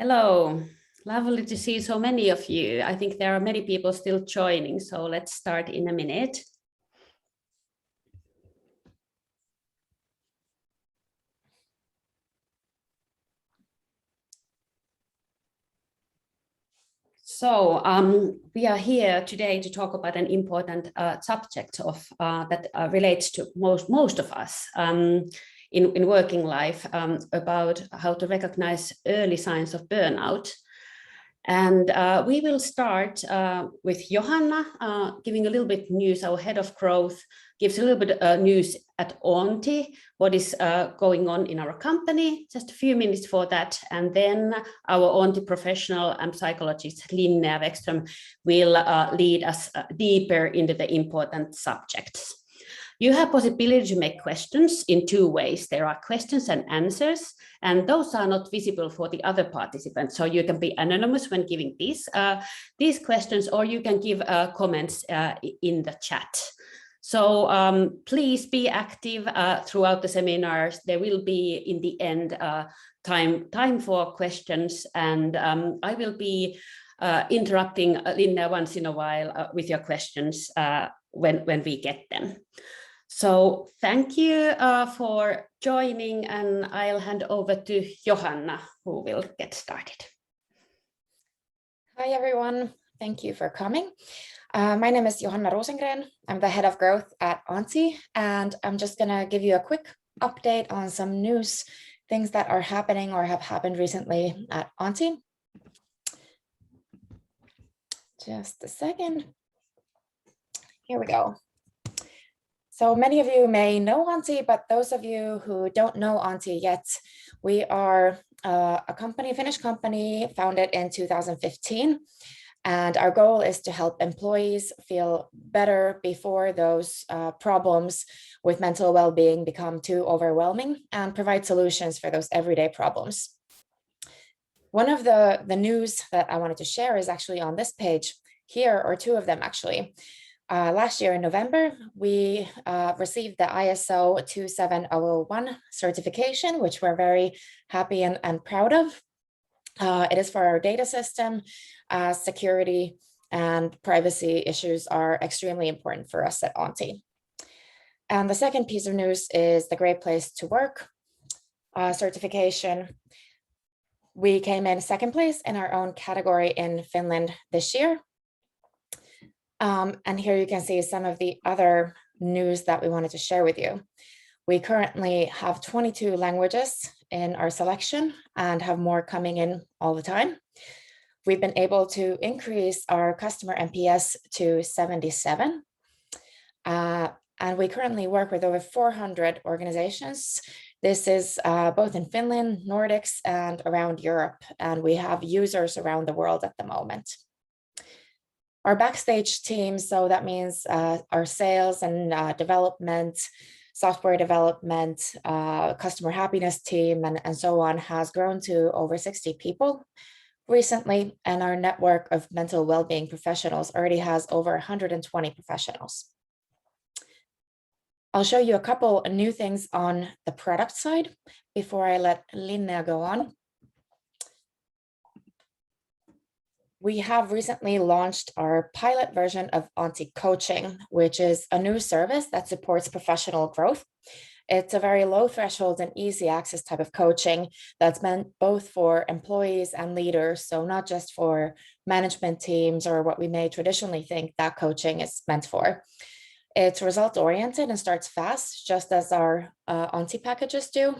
Hello, lovely to see so many of you. I think there are many people still joining, so let's start in a minute. So we are here today to talk about an important subject of that relates to most of us in working life, about how to recognize early signs of burnout. And we will start with Johanna giving a little bit news. Our head of growth gives a little bit news at Auntie, what is going on in our company, just a few minutes for that. And then our Auntie professional and psychologist, Linnea Wexström, will lead us deeper into the important subjects. You have possibility to make questions in two ways. There are questions and answers, and those are not visible for the other participants. So you can be anonymous when giving these questions, or you can give comments in the chat. So please be active throughout the seminars. There will be, in the end, time for questions, and I will be interrupting Linda once in a while with your questions when we get them. So thank you for joining, and I'll hand over to Johanna, who will get started. Hi, everyone. Thank you for coming. My name is Johanna Rosengren. I'm the head of growth at Auntie, and I'm just going to give you a quick update on some news, things that are happening or have happened recently at Auntie. Just a second. Here we go. So many of you may know Auntie, but those of you who don't know Auntie yet, we are a Finnish company founded in 2015. And our goal is to help employees feel better before those problems with mental well-being become too overwhelming, and provide solutions for those everyday problems. One of the news that I wanted to share is actually on this page here, or two of them actually. Last year in November, we received the ISO 27001 certification, which we're very happy and proud of. It is for our data system. Security and privacy issues are extremely important for us at Auntie. And the second piece of news is the Great Place to Work certification. We came in second place in our own category in Finland this year. And here you can see some of the other news that we wanted to share with you. We currently have 22 languages in our selection and have more coming in all the time. We've been able to increase our customer NPS to 77. And we currently work with over 400 organizations. This is both in Finland, Nordics, and around Europe. And we have users around the world at the moment. Our backstage team, so that means our sales and development, software development, customer happiness team, and so on, has grown to over 60 people recently. And our network of mental well-being professionals already has over 120 professionals. I'll show you a couple of new things on the product side before I let Linnea go on. We have recently launched our pilot version of Auntie Coaching, which is a new service that supports professional growth. It's a very low threshold and easy access type of coaching that's meant both for employees and leaders, so not just for management teams or what we may traditionally think that coaching is meant for. It's result-oriented and starts fast, just as our Auntie packages do.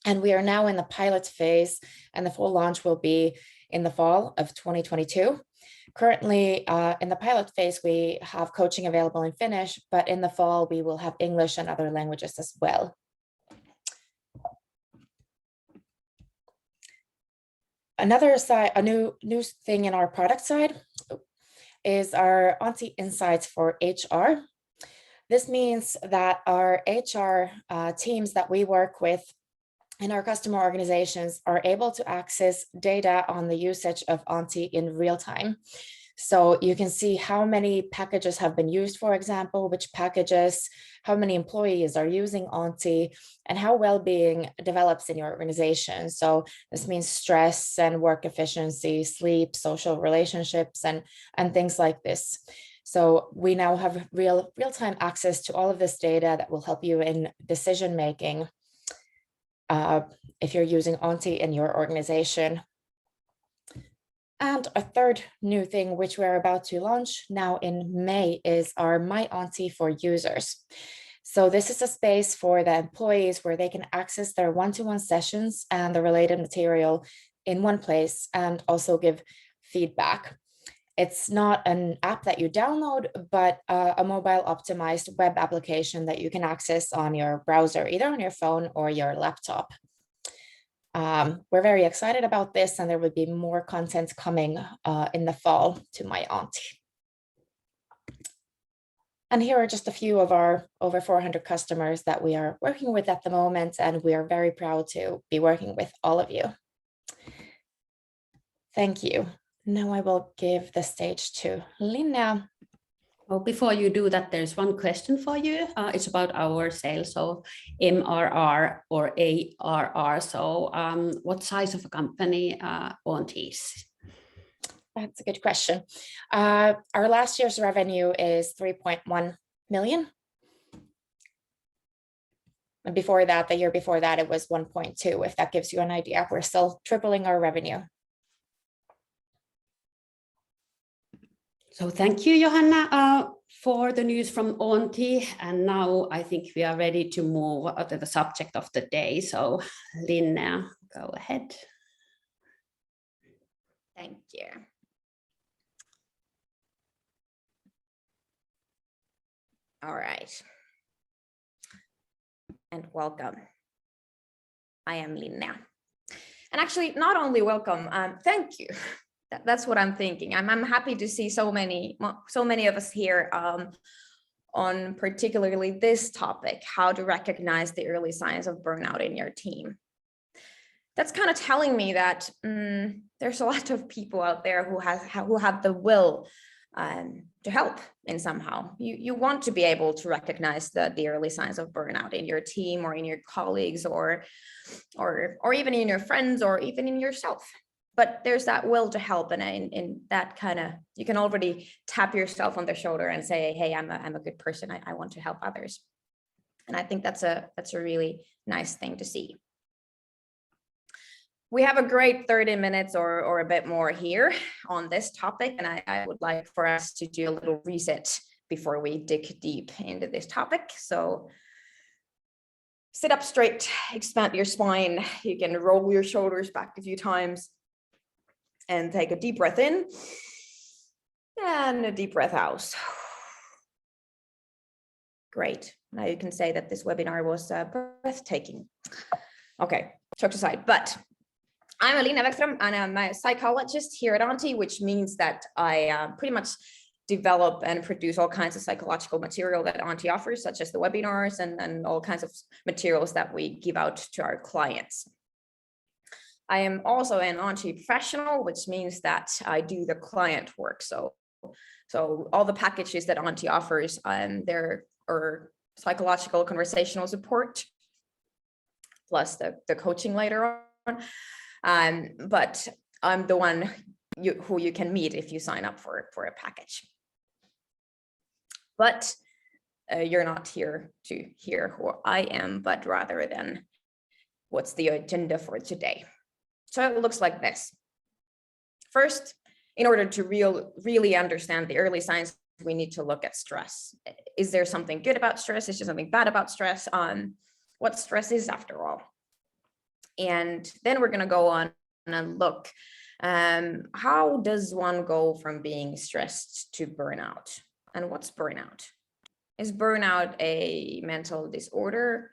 And we are now in the pilot phase, and the full launch will be in the fall of 2022. Currently, in the pilot phase, we have coaching available in Finnish, but in the fall, we will have English and other languages as well. Another side, a new thing in our product side is our Auntie Insights for HR. This means that our HR teams that we work with and our customer organizations are able to access data on the usage of Auntie in real time. So you can see how many packages have been used, for example, which packages, how many employees are using Auntie, and how well-being develops in your organization. So this means stress and work efficiency, sleep, social relationships, and things like this. So we now have real-time access to all of this data that will help you in decision-making if you're using Auntie in your organization. And a third new thing, which we're about to launch now in May, is our My Auntie for users. So this is a space for the employees where they can access their one-to-one sessions and the related material in one place and also give feedback. It's not an app that you download, but a mobile optimized web application that you can access on your browser, either on your phone or your laptop. We're very excited about this, and there will be more content coming in the fall to My Auntie. And here are just a few of our over 400 customers that we are working with at the moment, and we are very proud to be working with all of you. Thank you. Now I will give the stage to Linnea. Well, before you do that, there's one question for you. It's about our sales, so MRR or ARR. So what size of a company Auntie is? That's a good question. Our last year's revenue is 3.1 million. And before that, the year before that, it was 1.2, if that gives you an idea. We're still tripling our revenue. So thank you, Johanna, for the news from Auntie. And now I think we are ready to move to the subject of the day. So Linnea, go ahead. Thank you. All right. And welcome. I am Linnea. And actually, not only welcome, thank you. That's what I'm thinking. I'm happy to see so many of us here on particularly this topic, how to recognize the early signs of burnout in your team. That's kind of telling me that there's a lot of people out there who have the will to help in somehow. You want to be able to recognize the early signs of burnout in your team or in your colleagues or even in your friends or even in yourself. But there's that will to help, and in that kind of, you can already tap yourself on the shoulder and say, hey, I'm a good person. I want to help others. And I think that's a really nice thing to see. We have a great 30 minutes or a bit more here on this topic, and I would like for us to do a little reset before we dig deep into this topic. So sit up straight, expand your spine. You can roll your shoulders back a few times and take a deep breath in and a deep breath out. Great. Now you can say that this webinar was breathtaking. Okay, jokes aside, but I'm Alina Beckström, and I'm a psychologist here at Auntie, which means that I pretty much develop and produce all kinds of psychological material that Auntie offers, such as the webinars and all kinds of materials that we give out to our clients. I am also an Auntie professional, which means that I do the client work. So all the packages that Auntie offers, there are psychological conversational support, plus the coaching later on. But I'm the one who you can meet if you sign up for a package. But you're not here to hear who I am, but rather than what's the agenda for today. So it looks like this. First, in order to really understand the early signs, we need to look at stress. Is there something good about stress? Is there something bad about stress? What stress is after all? And then we're going to go on and look, how does one go from being stressed to burnout? And what's burnout? Is burnout a mental disorder?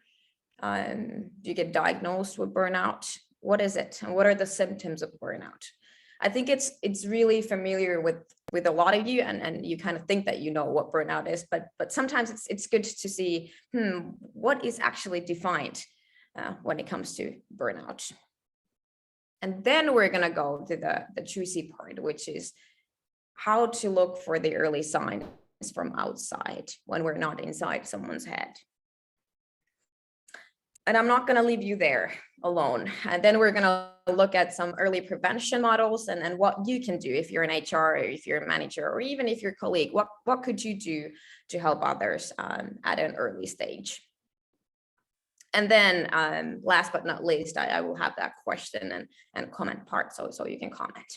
Do you get diagnosed with burnout? What is it? And what are the symptoms of burnout? I think it's really familiar with a lot of you, and you kind of think that you know what burnout is, but sometimes it's good to see, what is actually defined when it comes to burnout. And then we're going to go to the juicy part, which is how to look for the early signs from outside when we're not inside someone's head. And I'm not going to leave you there alone. And then we're going to look at some early prevention models and what you can do if you're an HR, or if you're a manager, or even if you're a colleague. What could you do to help others at an early stage? And then last but not least, I will have that question and comment part, so you can comment.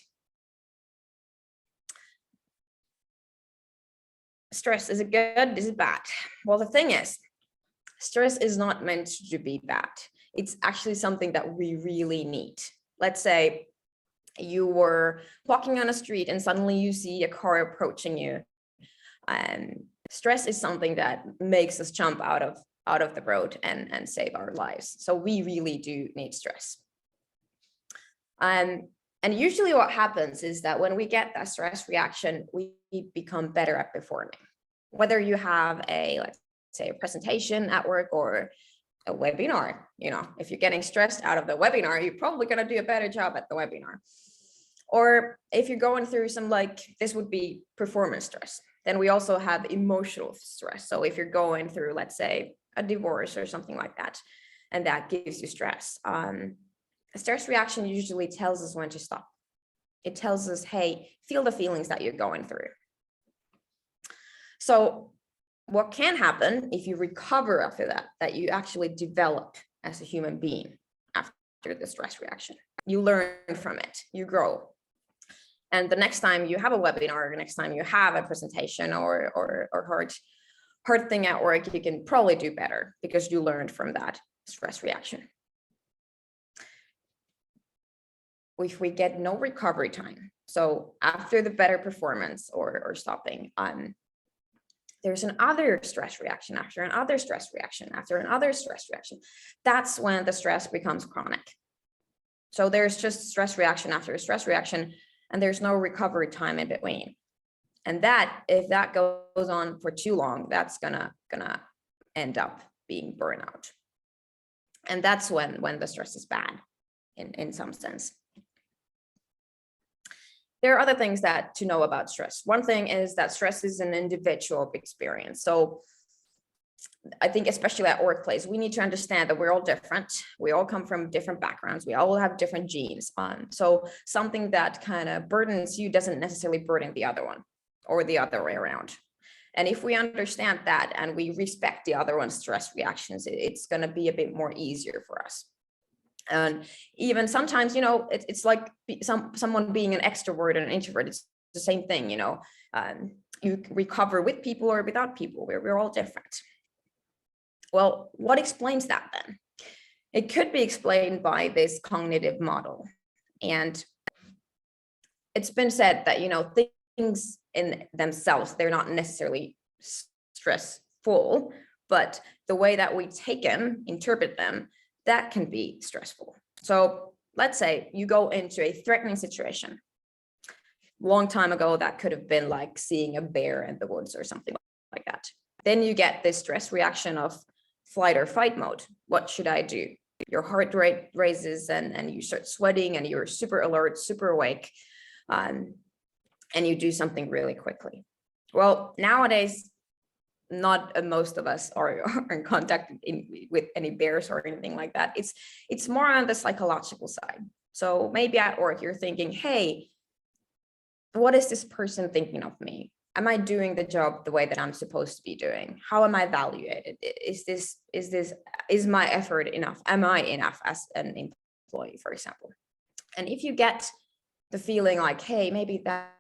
Stress, is it good? Is it bad? Well, the thing is, stress is not meant to be bad. It's actually something that we really need. Let's say you were walking on a street and suddenly you see a car approaching you. Stress is something that makes us jump out of the road and save our lives. So we really do need stress. And usually what happens is that when we get that stress reaction, we become better at performing. Whether you have let's say a presentation at work or a webinar, if you're getting stressed out of the webinar, you're probably going to do a better job at the webinar. Or if you're going through some, this would be performance stress. Then we also have emotional stress. So if you're going through, let's say, a divorce or something like that, and that gives you stress, a stress reaction usually tells us when to stop. It tells us, hey, feel the feelings that you're going through. So what can happen if you recover after that you actually develop as a human being after the stress reaction. You learn from it, you grow. And the next time you have a webinar, or next time you have a presentation or hard thing at work, you can probably do better because you learned from that stress reaction. If we get no recovery time, so after the better performance or stopping, there's another stress reaction, after another stress reaction, after another stress reaction. That's when the stress becomes chronic. So there's just stress reaction after stress reaction, and there's no recovery time in between. And that, if that goes on for too long, that's gonna end up being burnout. And that's when the stress is bad in some sense. There are other things that to know about stress. One thing is that stress is an individual experience. So I think especially at workplace, we need to understand that we're all different. We all come from different backgrounds. We all have different genes. So something that kind of burdens you doesn't necessarily burden the other one, or the other way around. And if we understand that and we respect the other one's stress reactions, it's going to be a bit more easier for us. And even sometimes, it's like someone being an extrovert and an introvert. It's the same thing, you recover with people or without people. We're all different. Well, what explains that then? It could be explained by this cognitive model. And it's been said that, things in themselves, they're not necessarily stressful, but the way that we interpret them, that can be stressful. So let's say you go into a threatening situation. Long time ago, that could have been like seeing a bear in the woods or something like that. Then you get this stress reaction of flight or fight mode. What should I do? Your heart rate raises and you start sweating and you're super alert, super awake, and you do something really quickly. Well, nowadays, not most of us are in contact with any bears or anything like that. It's more on the psychological side. So maybe at work you're thinking, hey, what is this person thinking of me? Am I doing the job the way that I'm supposed to be doing? How am I evaluated? Is my effort enough? Am I enough as an employee, for example? And if you get the feeling like, hey, maybe that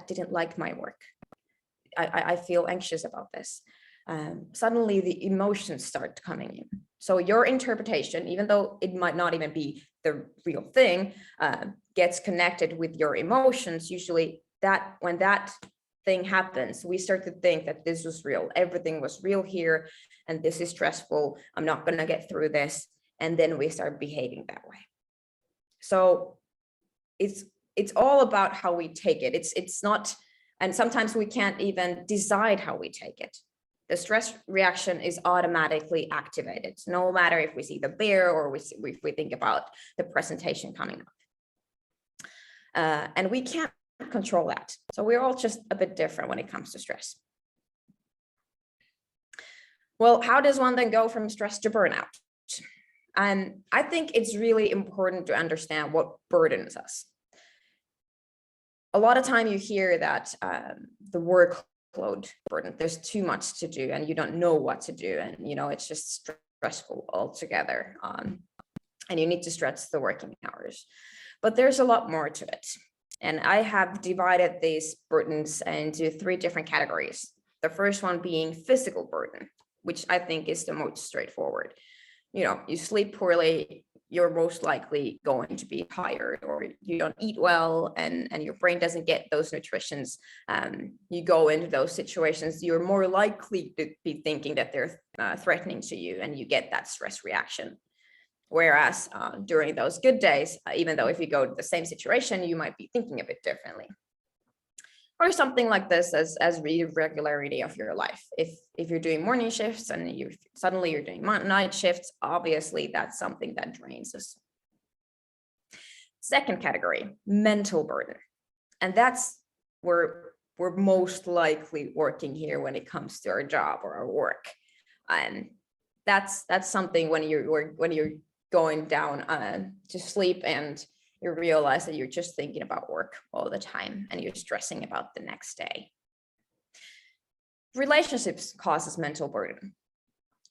didn't like my work, I feel anxious about this. Suddenly the emotions start coming in. So your interpretation, even though it might not even be the real thing, gets connected with your emotions. Usually that when that thing happens, we start to think that this was real. Everything was real here, and this is stressful. I'm not going to get through this. And then we start behaving that way. So it's all about how we take it. It's not. And sometimes we can't even decide how we take it. The stress reaction is automatically activated, no matter if we see the bear or if we think about the presentation coming up. And we can't control that. So we're all just a bit different when it comes to stress. Well, how does one then go from stress to burnout? I think it's really important to understand what burdens us. A lot of time you hear that the workload burden, there's too much to do and you don't know what to do. And, it's just stressful altogether. And you need to stretch the working hours. But there's a lot more to it. And I have divided these burdens into 3 different categories. The first one being physical burden, which I think is the most straightforward. You sleep poorly, you're most likely going to be tired, or you don't eat well and your brain doesn't get those nutritions. You go into those situations, you're more likely to be thinking that they're threatening to you, and you get that stress reaction. Whereas during those good days, even though if you go to the same situation, you might be thinking a bit differently. Or something like this as irregularity of your life. If you're doing morning shifts and you're doing night shifts, obviously that's something that drains us. Second category, mental burden. And that's where we're most likely working here when it comes to our job or our work. And that's something when you're going down to sleep and you realize that you're just thinking about work all the time and you're stressing about the next day. Relationships causes mental burden,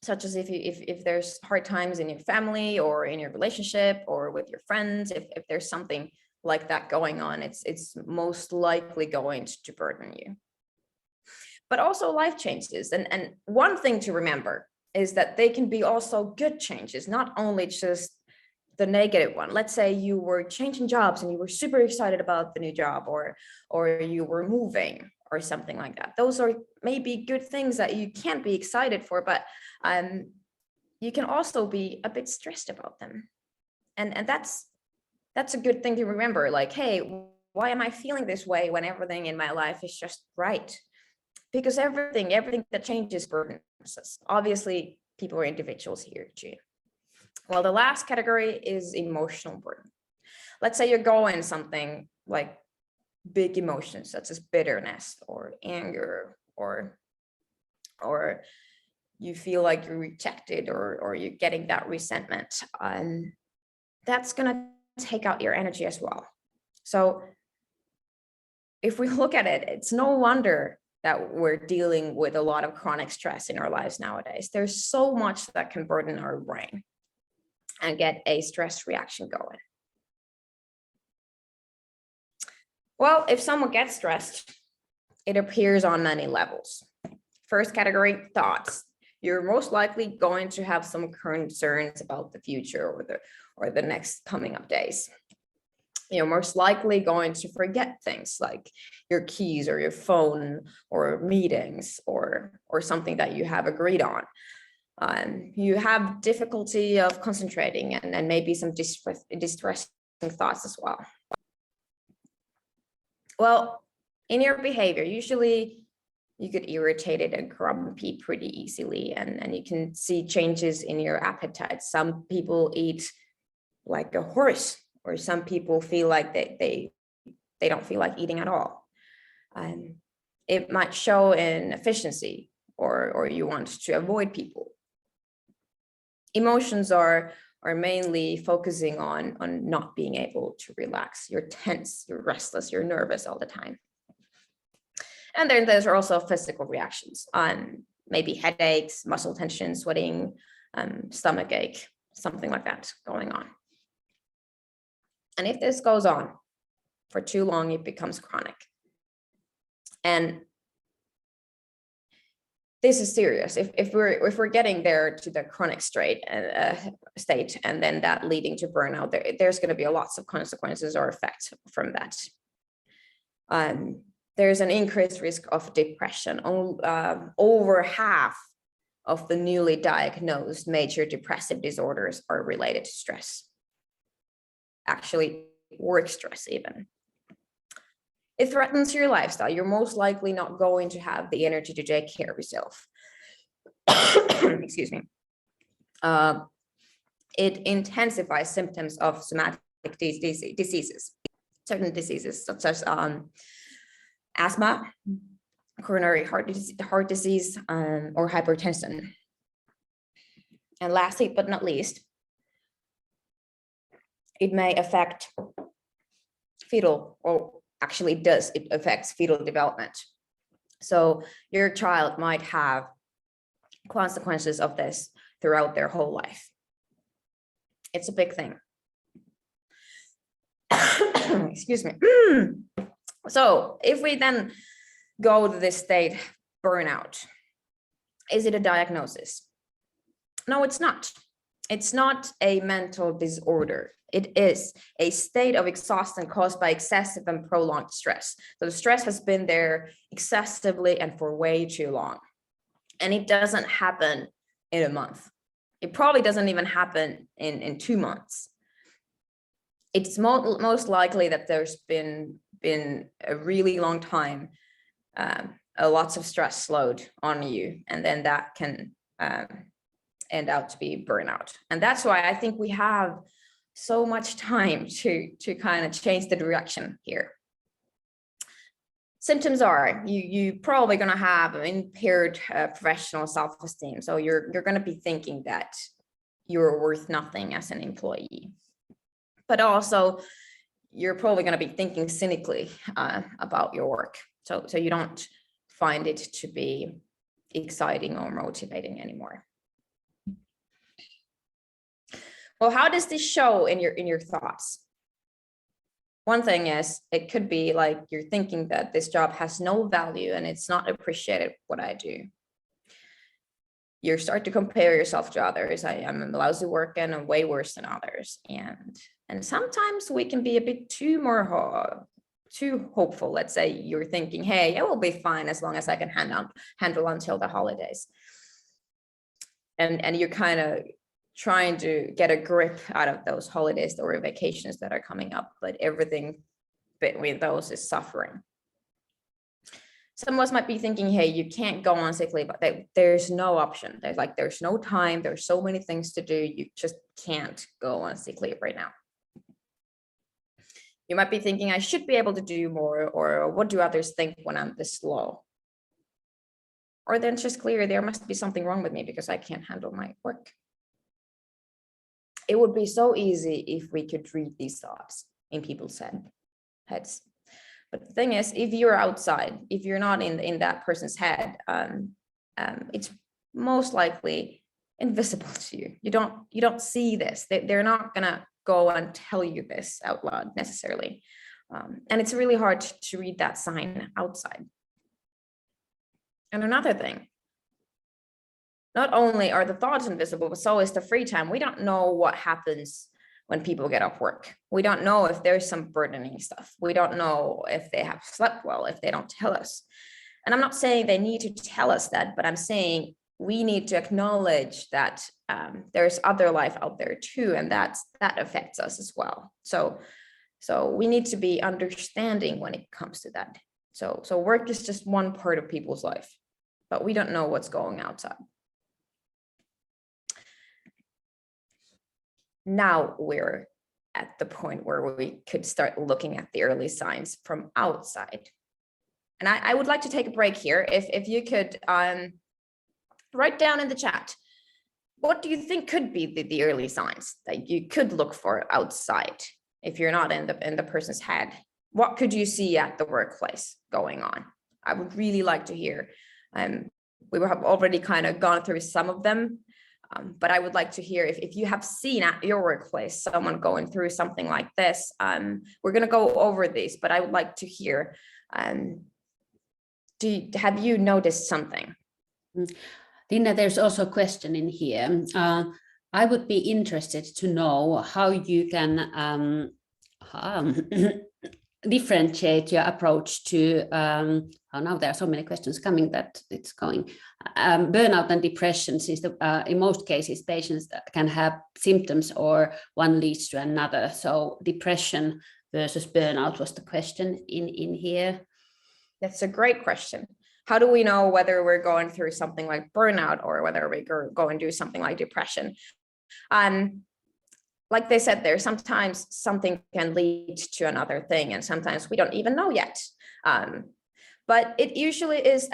such as if there's hard times in your family or in your relationship or with your friends, if there's something like that going on, it's most likely going to burden you. But also life changes. And one thing to remember is that they can be also good changes, not only just the negative one. Let's say you were changing jobs and you were super excited about the new job, or you were moving or something like that. Those are maybe good things that you can't be excited for, but you can also be a bit stressed about them. And that's a good thing to remember. Like, hey, why am I feeling this way when everything in my life is just right? Because everything that changes burdens us. Obviously, people are individuals here too. Well, the last category is emotional burden. Let's say you're going something like big emotions, such as bitterness or anger, or you feel like you're rejected, or you're getting that resentment. That's going to take out your energy as well. So if we look at it, it's no wonder that we're dealing with a lot of chronic stress in our lives nowadays. There's so much that can burden our brain and get a stress reaction going. Well, if someone gets stressed, it appears on many levels. First category, thoughts. You're most likely going to have some concerns about the future or the next coming up days. You're most likely going to forget things like your keys or your phone or meetings or something that you have agreed on. You have difficulty of concentrating and maybe some distressing thoughts as well. Well, in your behavior, usually you get irritated and grumpy pretty easily, and you can see changes in your appetite. Some people eat like a horse, or some people feel like they don't feel like eating at all. It might show in efficiency, or you want to avoid people. Emotions are mainly focusing on not being able to relax. You're tense, you're restless, you're nervous all the time. And then there's also physical reactions on maybe headaches, muscle tension, sweating, stomach ache, something like that going on. And if this goes on for too long, it becomes chronic. And this is serious. If we're getting there to the chronic state and then that leading to burnout, there's going to be lots of consequences or effects from that. There's an increased risk of depression. Over half of the newly diagnosed major depressive disorders are related to stress. Actually, work stress even. It threatens your lifestyle. You're most likely not going to have the energy to take care of yourself. Excuse me. It intensifies symptoms of somatic diseases, certain diseases such as asthma, coronary heart disease, or hypertension. And lastly, but not least, it may affect fetal, or actually does, it affects fetal development. So your child might have consequences of this throughout their whole life. It's a big thing. Excuse me. So if we then go to this state, burnout, is it a diagnosis? No, it's not. It's not a mental disorder. It is a state of exhaustion caused by excessive and prolonged stress. So the stress has been there excessively and for way too long. And it doesn't happen in a month. It probably doesn't even happen in 2 months. It's most likely that there's been a really long time, lots of stress load on you, and then that can end out to be burnout. And that's why I think we have so much time to kind of change the direction here. Symptoms are you probably going to have impaired professional self-esteem. So you're going to be thinking that you're worth nothing as an employee, but also you're probably going to be thinking cynically about your work. So you don't find it to be exciting or motivating anymore. Well, how does this show in your thoughts? One thing is, it could be like you're thinking that this job has no value and it's not appreciated what I do. You start to compare yourself to others. I am a lousy worker and I'm way worse than others. And sometimes we can be a bit too hopeful. Let's say you're thinking, hey, it will be fine as long as I can handle until the holidays. And you're kind of trying to get a grip out of those holidays or vacations that are coming up, but everything between those is suffering. Some of us might be thinking, hey, you can't go on sick leave, but there's no option. There's no time. There's so many things to do. You just can't go on sick leave right now. You might be thinking, I should be able to do more, or what do others think when I'm this slow? Or then it's just clear there must be something wrong with me because I can't handle my work. It would be so easy if we could read these thoughts in people's heads. But the thing is, if you're outside, if you're not in that person's head, it's most likely invisible to you. You don't see this. They're not gonna go and tell you this out loud necessarily. And it's really hard to read that sign outside. And another thing, not only are the thoughts invisible, but so is the free time. We don't know what happens when people get off work. We don't know if there's some burdening stuff. We don't know if they have slept well, if they don't tell us. And I'm not saying they need to tell us that, but I'm saying we need to acknowledge that there's other life out there too, and that affects us as well. So we need to be understanding when it comes to that. So work is just one part of people's life, but we don't know what's going outside. Now we're at the point where we could start looking at the early signs from outside. And I would like to take a break here. If you could write down in the chat, what do you think could be the early signs that you could look for outside if you're not in the person's head? What could you see at the workplace going on? I would really like to hear. We have already kind of gone through some of them. But I would like to hear if you have seen at your workplace someone going through something like this. We're going to go over these, but I would like to hear, have you noticed something? Linda, there's also a question in here. I would be interested to know how you can differentiate your approach to, now there are so many questions coming that it's going. Burnout and depression, since in most cases patients can have symptoms or one leads to another. So depression versus burnout was the question in here. That's a great question. How do we know whether we're going through something like burnout or whether we're going to do something like depression? like they said there, sometimes something can lead to another thing, and sometimes we don't even know yet. But it usually is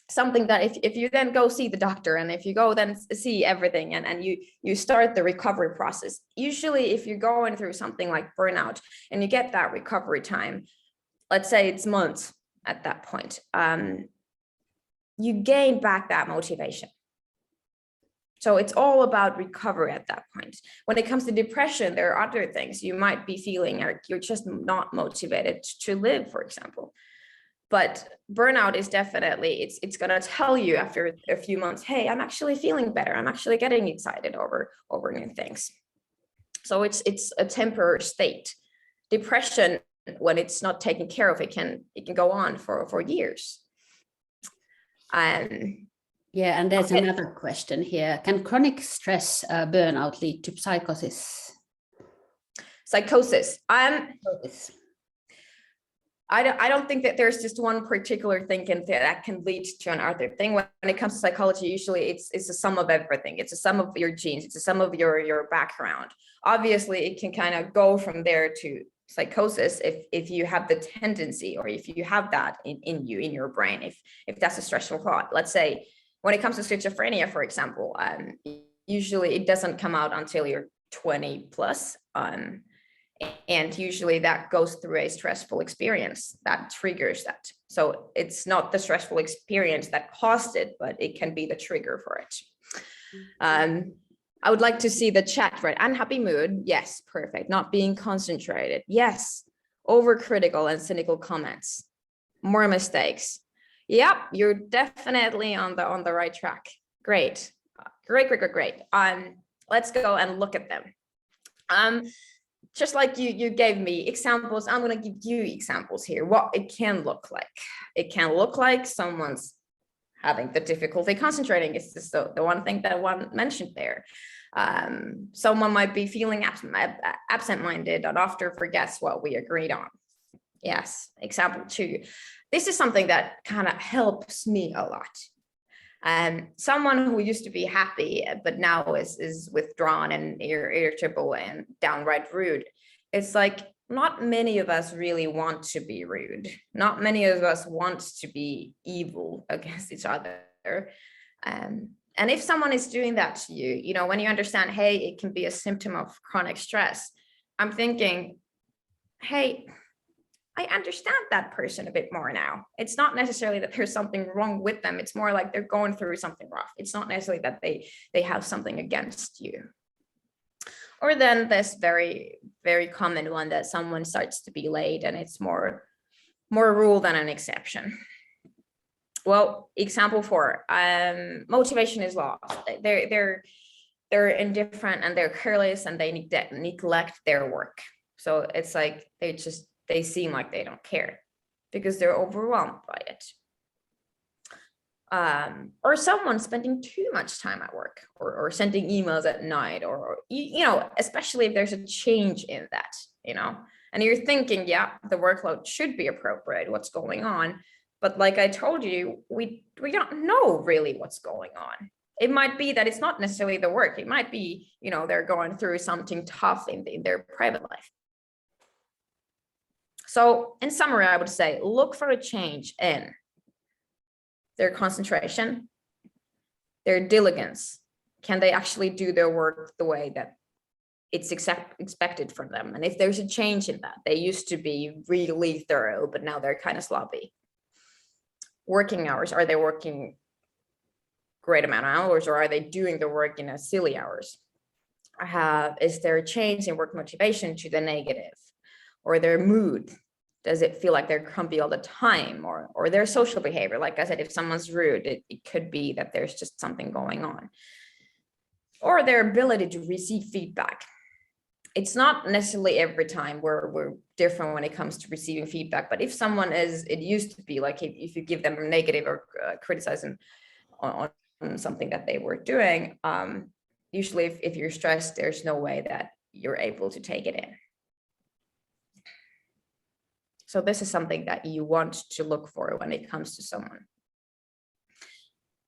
something that if you then go see the doctor, and if you go then see everything, and you start the recovery process, usually if you're going through something like burnout and you get that recovery time, let's say it's months at that point, you gain back that motivation. So it's all about recovery at that point. When it comes to depression, there are other things you might be feeling, or you're just not motivated to live, for example. But burnout is definitely, it's going to tell you after a few months, hey, I'm actually feeling better. I'm actually getting excited over new things. So it's a temporary state. Depression, when it's not taken care of, it can go on for years. Yeah, and there's another question here. Can chronic stress burnout lead to psychosis? Psychosis. I don't think that there's just one particular thing that can lead to another thing. When it comes to psychology, usually it's a sum of everything. It's a sum of your genes. It's a sum of your background. Obviously, it can kind of go from there to psychosis if you have the tendency, or if you have that in your brain, if that's a stressful thought. Let's say when it comes to schizophrenia, for example, usually it doesn't come out until you're 20 plus. And usually that goes through a stressful experience that triggers that. So it's not the stressful experience that caused it, but it can be the trigger for it. I would like to see the chat, right? Unhappy mood. Yes, perfect. Not being concentrated. Yes. Overcritical and cynical comments. More mistakes. Yep, you're definitely on the right track. Great. Great. Let's go and look at them. Just like you gave me examples, I'm going to give you examples here, what it can look like. It can look like someone's having the difficulty concentrating. It's just the one thing that one mentioned there. Someone might be feeling absent-minded and often forgets what we agreed on. Yes, example 2. This is something that kind of helps me a lot. Someone who used to be happy, but now is withdrawn and irritable and downright rude. It's like, not many of us really want to be rude. Not many of us want to be evil against each other. And if someone is doing that to you, when you understand, hey, it can be a symptom of chronic stress, I'm thinking, hey, I understand that person a bit more now. It's not necessarily that there's something wrong with them. It's more like they're going through something rough. It's not necessarily that they have something against you. Or then this very, very common one that someone starts to be late, and it's more a rule than an exception. Well, example 4, motivation is lost. They're indifferent and they're careless and they neglect their work. So it's like they seem like they don't care because they're overwhelmed by it. Or someone spending too much time at work, or sending emails at night, or especially if there's a change in that, and you're thinking, yeah, the workload should be appropriate, what's going on? But like I told you, we don't know really what's going on. It might be that it's not necessarily the work. It might be, they're going through something tough in their private life. So in summary, I would say, look for a change in their concentration, their diligence. Can they actually do their work the way that it's expected from them? And if there's a change in that, they used to be really thorough, but now they're kind of sloppy. Working hours, are they working great amount of hours, or are they doing the work in a silly hours? Is there a change in work motivation to the negative? Or their mood? Does it feel like they're grumpy all the time? Or their social behavior? Like I said, if someone's rude, it could be that there's just something going on. Or their ability to receive feedback. It's not necessarily every time we're different when it comes to receiving feedback, but if someone it used to be like if you give them a negative or criticism on something that they were doing, usually if you're stressed, there's no way that you're able to take it in. So this is something that you want to look for when it comes to someone.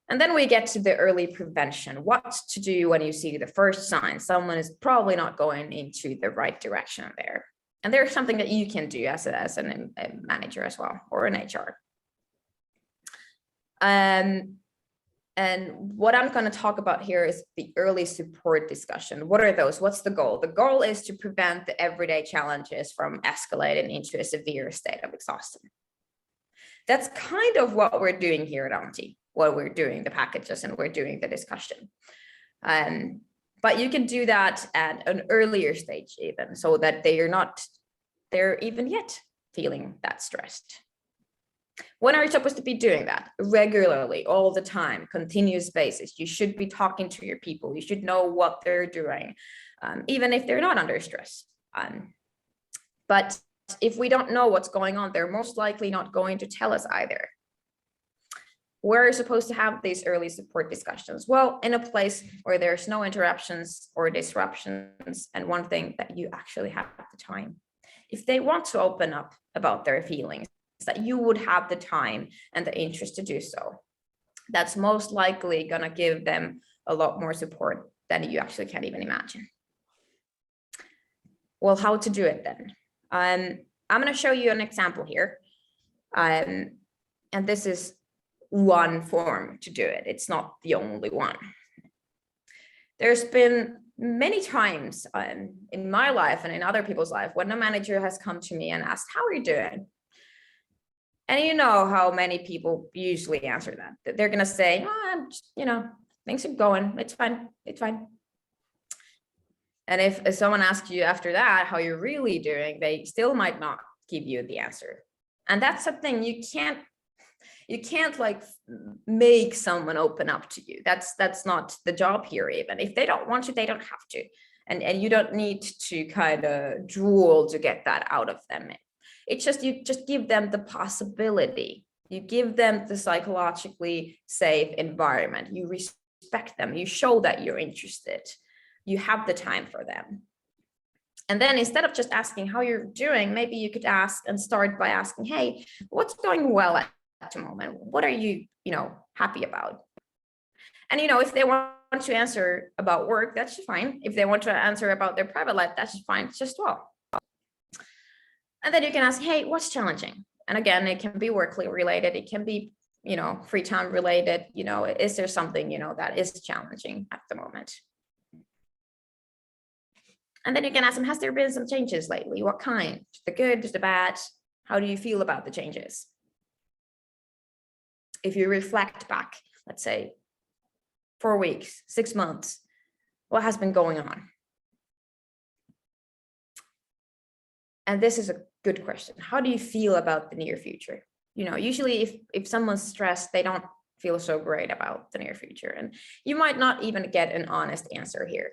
And then we get to the early prevention. What to do when you see the first sign someone is probably not going into the right direction there. And there's something that you can do as a manager as well, or an HR. And what I'm going to talk about here is the early support discussion. What are those? What's the goal? The goal is to prevent the everyday challenges from escalating into a severe state of exhaustion. That's kind of what we're doing here at Auntie. What we're doing, the packages, and we're doing the discussion. But you can do that at an earlier stage even, so that they're even yet feeling that stressed. When are you supposed to be doing that? Regularly, all the time, continuous basis. You should be talking to your people. You should know what they're doing, even if they're not under stress. But if we don't know what's going on, they're most likely not going to tell us either. We're supposed to have these early support discussions. Well, in a place where there's no interruptions or disruptions, and one thing that you actually have the time. If they want to open up about their feelings, that you would have the time and the interest to do so. That's most likely going to give them a lot more support than you actually can't even imagine. Well, how to do it then? I'm going to show you an example here. And this is one form to do it. It's not the only one. There's been many times in my life and in other people's life when a manager has come to me and asked, how are you doing? And you know how many people usually answer that. They're going to say, oh, I'm just, things are going, it's fine, it's fine. And if someone asks you after that how you're really doing, they still might not give you the answer. And that's something you can't like make someone open up to you. That's not the job here even. If they don't want to, they don't have to. And you don't need to kind of drool to get that out of them. It's just, you just give them the possibility. You give them the psychologically safe environment. You respect them. You show that you're interested. You have the time for them. And then instead of just asking how you're doing, maybe you could ask and start by asking, hey, what's going well at the moment? What are you, happy about? And, if they want to answer about work, that's just fine. If they want to answer about their private life, that's just fine, just well. And then you can ask, hey, what's challenging? And again, it can be work related. It can be, free time related. Is there something, that is challenging at the moment? And then you can ask them, has there been some changes lately? What kind? The good, the bad? How do you feel about the changes? If you reflect back, let's say 4 weeks, 6 months, what has been going on? And this is a good question. How do you feel about the near future? Usually if someone's stressed, they don't feel so great about the near future. And you might not even get an honest answer here.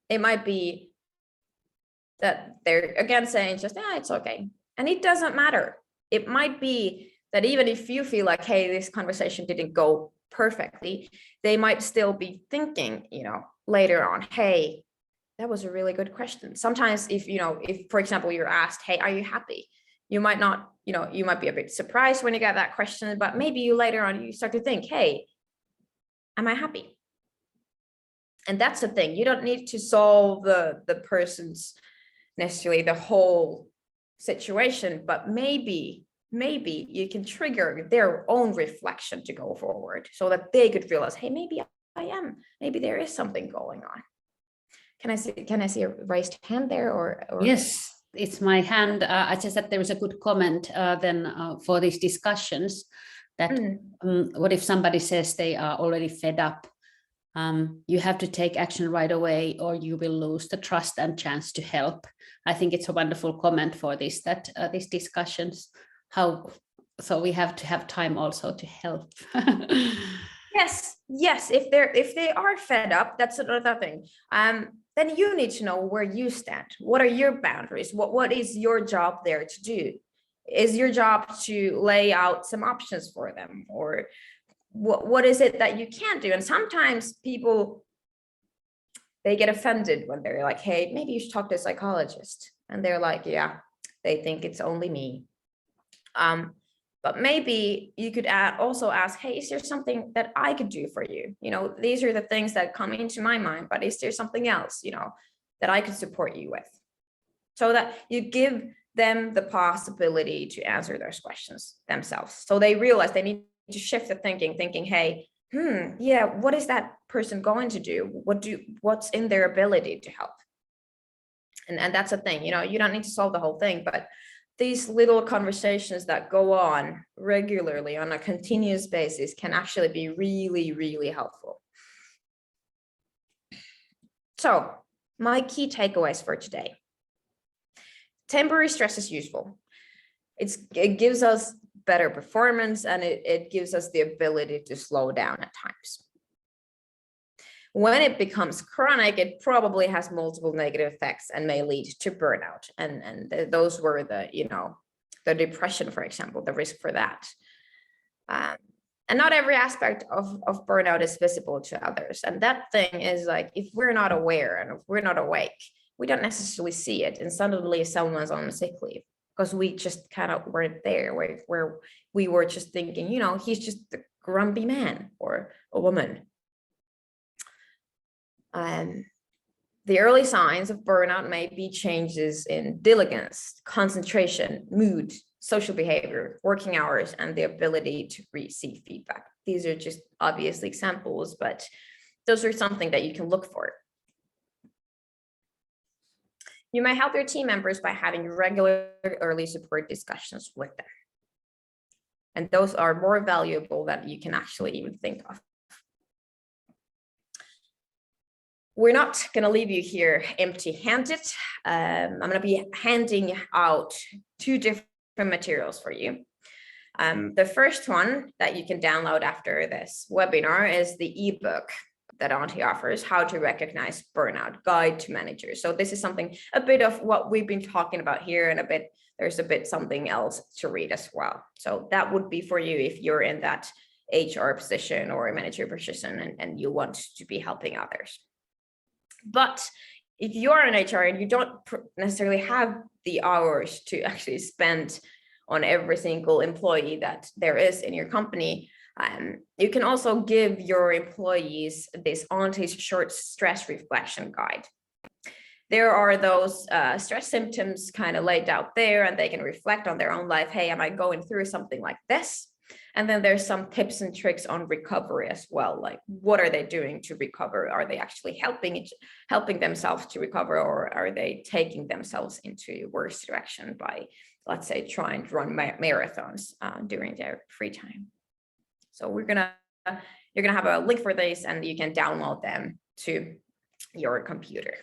It might be that they're again saying just, it's okay. And it doesn't matter. It might be that even if you feel like, hey, this conversation didn't go perfectly, they might still be thinking, later on, hey, that was a really good question. Sometimes if, for example, you're asked, hey, are you happy? You might not, you might be a bit surprised when you get that question, but maybe you later on, you start to think, hey, am I happy? And that's the thing. You don't need to solve the person's necessarily the whole situation, but maybe you can trigger their own reflection to go forward so that they could realize, hey, maybe I am, maybe there is something going on. Can I see a raised hand there or? Yes, it's my hand. I just said there was a good comment for these discussions that what if somebody says they are already fed up? You have to take action right away or you will lose the trust and chance to help. I think it's a wonderful comment for this, that these discussions, so we have to have time also to help. Yes. If they are fed up, that's another thing. Then you need to know where you stand. What are your boundaries? What is your job there to do? Is your job to lay out some options for them, or what is it that you can't do? And sometimes people, they get offended when they're like, hey, maybe you should talk to a psychologist. And they're like, yeah, they think it's only me. But maybe you could also ask, hey, is there something that I could do for you? These are the things that come into my mind, but is there something else, that I could support you with? So that you give them the possibility to answer those questions themselves. So they realize they need to shift the thinking, hey, yeah, what is that person going to do? What's in their ability to help? And that's the thing, you don't need to solve the whole thing, but these little conversations that go on regularly on a continuous basis can actually be really, really helpful. So my key takeaways for today. Temporary stress is useful. It gives us better performance, and it gives us the ability to slow down at times. When it becomes chronic, it probably has multiple negative effects and may lead to burnout. And those were the depression, for example, the risk for that. And not every aspect of burnout is visible to others. And that thing is like, if we're not aware and if we're not awake, we don't necessarily see it. And suddenly someone's on sick leave because we just kind of weren't there, where we were just thinking, he's just a grumpy man or a woman. The early signs of burnout may be changes in diligence, concentration, mood, social behavior, working hours, and the ability to receive feedback. These are just obviously examples, but those are something that you can look for. You may help your team members by having regular early support discussions with them. And those are more valuable than you can actually even think of. We're not going to leave you here empty-handed. I'm going to be handing out 2 different materials for you. The first one that you can download after this webinar is the ebook that Auntie offers, How to Recognize Burnout, Guide to Managers. So this is a bit of what we've been talking about here, and there's a bit something else to read as well. So that would be for you if you're in that HR position or a manager position and you want to be helping others. But if you're in HR and you don't necessarily have the hours to actually spend on every single employee that there is in your company, you can also give your employees this Auntie's short stress reflection guide. There are those stress symptoms kind of laid out there, and they can reflect on their own life. Hey, am I going through something like this? And then there's some tips and tricks on recovery as well. Like, what are they doing to recover? Are they actually helping themselves to recover, or are they taking themselves into a worse direction by, let's say, trying to run marathons during their free time? So you're gonna have a link for this, and you can download them to your computer.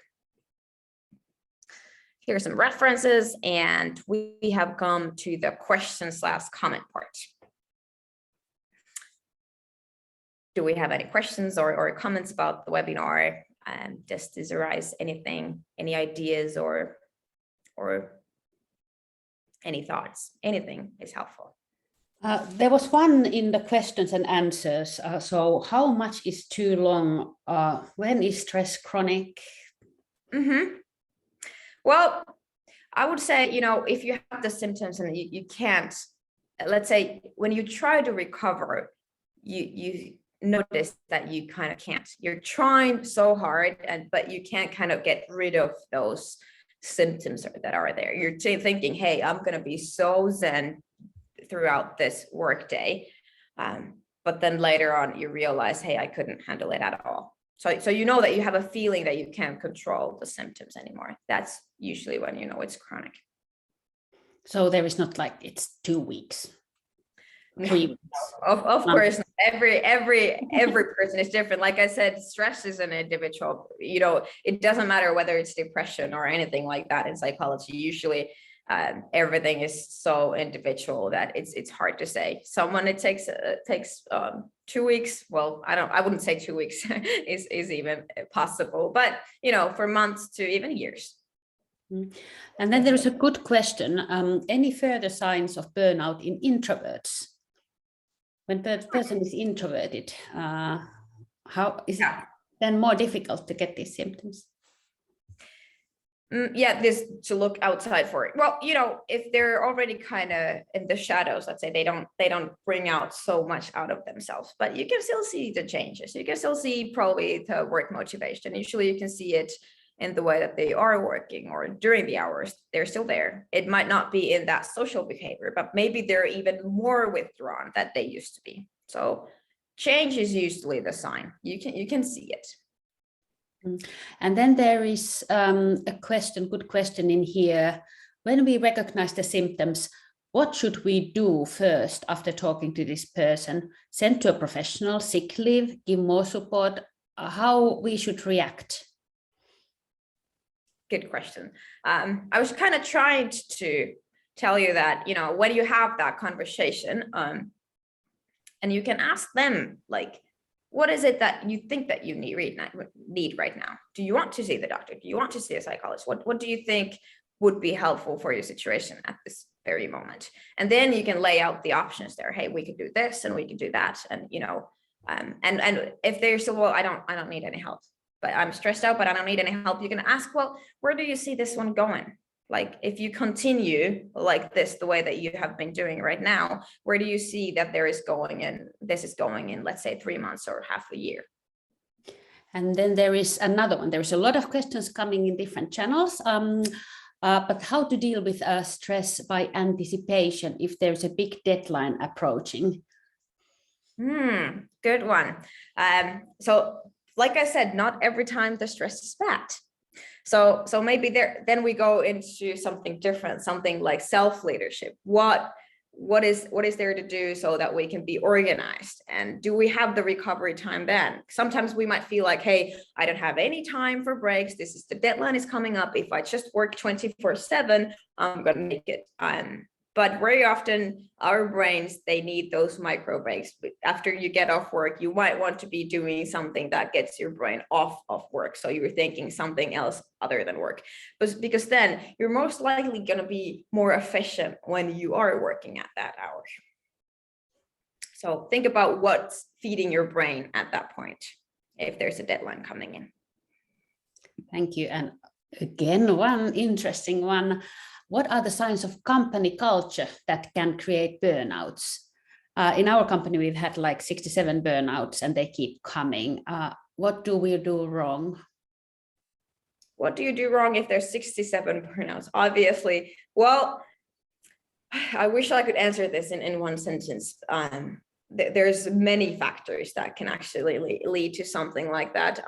Here are some references, and we have come to the question/comment part. Do we have any questions or comments about the webinar? Does this arise anything, any ideas or any thoughts? Anything is helpful. There was one in the questions and answers. So how much is too long? When is stress chronic? Well, I would say, if you have the symptoms and you can't, let's say when you try to recover, you notice that you kind of can't. You're trying so hard, but you can't kind of get rid of those symptoms that are there. You're thinking, hey, I'm going to be so zen throughout this workday. But then later on, you realize, hey, I couldn't handle it at all. So you know that you have a feeling that you can't control the symptoms anymore. That's usually when you know it's chronic. So there is not like it's 2 weeks. 3 weeks. Of course, every person is different. Like I said, stress is an individual. It doesn't matter whether it's depression or anything like that in psychology. Usually, everything is so individual that it's hard to say. Someone it takes 2 weeks. Well, I wouldn't say 2 weeks is even possible, but for months to even years. And then there is a good question. Any further signs of burnout in introverts? When the person is introverted, how is it then more difficult to get these symptoms? Yeah, this to look outside for it. Well, if they're already kind of in the shadows, let's say they don't bring out so much out of themselves, but you can still see the changes. You can still see probably the work motivation. Usually you can see it in the way that they are working or during the hours. They're still there. It might not be in that social behavior, but maybe they're even more withdrawn than they used to be. So change is usually the sign. You can see it. And then there is a good question in here. When we recognize the symptoms, what should we do first after talking to this person? Send to a professional, sick leave, give more support, how we should react? Good question. I was kind of trying to tell you that, when you have that conversation, and you can ask them, like, what is it that you think that you need right now? Do you want to see the doctor? Do you want to see a psychologist? What do you think would be helpful for your situation at this very moment? And then you can lay out the options there. Hey, we could do this and we could do that. And, and if they're still, well, I don't need any help, but I'm stressed out, but I don't need any help. You can ask, well, where do you see this one going? Like, if you continue like this, the way that you have been doing right now, where do you see that this is going in, let's say 3 months or half a year? And then there is another one. There's a lot of questions coming in different channels, but how to deal with stress by anticipation if there's a big deadline approaching? Good one. So like I said, not every time the stress is bad. So maybe then we go into something different, something like self-leadership. What is there to do so that we can be organized? And do we have the recovery time then? Sometimes we might feel like, hey, I don't have any time for breaks. The deadline is coming up. If I just work 24/7, I'm going to make it. But very often our brains, they need those micro breaks. After you get off work, you might want to be doing something that gets your brain off of work. So you're thinking something else other than work. But because then you're most likely going to be more efficient when you are working at that hour. So think about what's feeding your brain at that point, if there's a deadline coming in. Thank you. And again, one interesting one. What are the signs of company culture that can create burnouts? In our company, we've had like 67 burnouts and they keep coming. What do we do wrong? What do you do wrong if there's 67 burnouts? Obviously, well, I wish I could answer this in one sentence. There's many factors that can actually lead to something like that.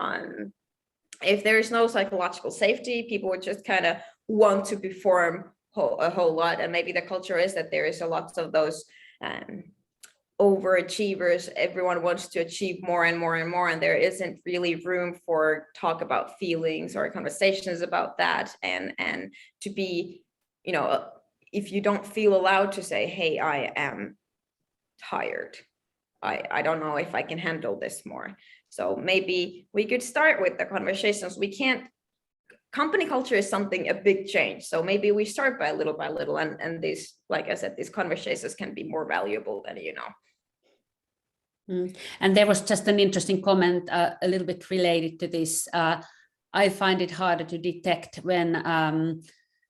If there's no psychological safety, people would just kind of want to perform a whole lot, and maybe the culture is that there is a lot of those overachievers. Everyone wants to achieve more and more and more, and there isn't really room for talk about feelings or conversations about that, and to be, if you don't feel allowed to say, hey, I am tired, I don't know if I can handle this more. So maybe we could start with the conversations. Company culture is a big change. So maybe we start by little, and these, like I said, these conversations can be more valuable than, And there was just an interesting comment a little bit related to this. I find it harder to detect when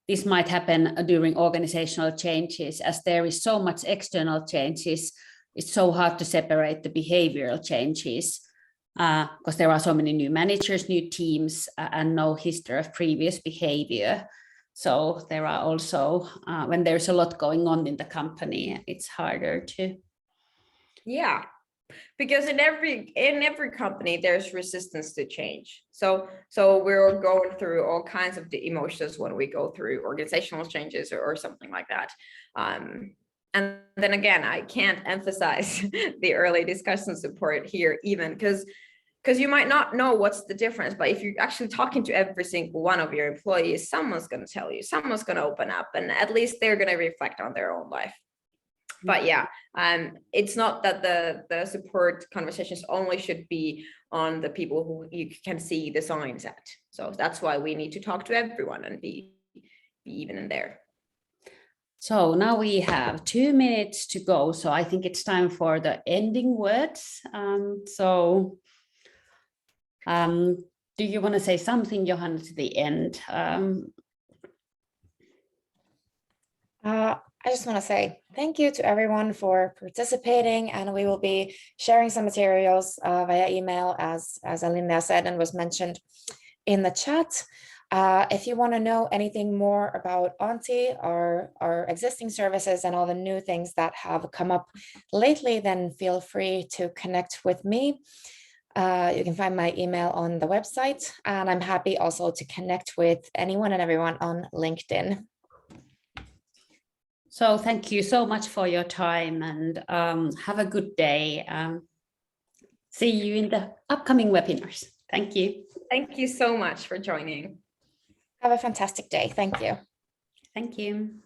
this might happen during organizational changes, as there is so much external changes. It's so hard to separate the behavioral changes. Because there are so many new managers, new teams, and no history of previous behavior. So there are also, when there's a lot going on in the company, it's harder to. Yeah, because in every company, there's resistance to change. So we're going through all kinds of the emotions when we go through organizational changes or something like that. And then again, I can't emphasize the early discussion support here, even because you might not know what's the difference, but if you're actually talking to every single one of your employees, someone's going to tell you, someone's going to open up, and at least they're going to reflect on their own life. But yeah, it's not that the support conversations only should be on the people who you can see the signs at. So that's why we need to talk to everyone and be even in there. So now we have 2 minutes to go. So I think it's time for the ending words. Do you want to say something, Johanna, to the end? I just want to say thank you to everyone for participating, and we will be sharing some materials via email, as Alinda said and was mentioned in the chat. If you want to know anything more about Auntie, our existing services and all the new things that have come up lately, then feel free to connect with me. You can find my email on the website, and I'm happy also to connect with anyone and everyone on LinkedIn. So thank you so much for your time, and have a good day. See you in the upcoming webinars. Thank you. Thank you so much for joining. Have a fantastic day. Thank you. Thank you.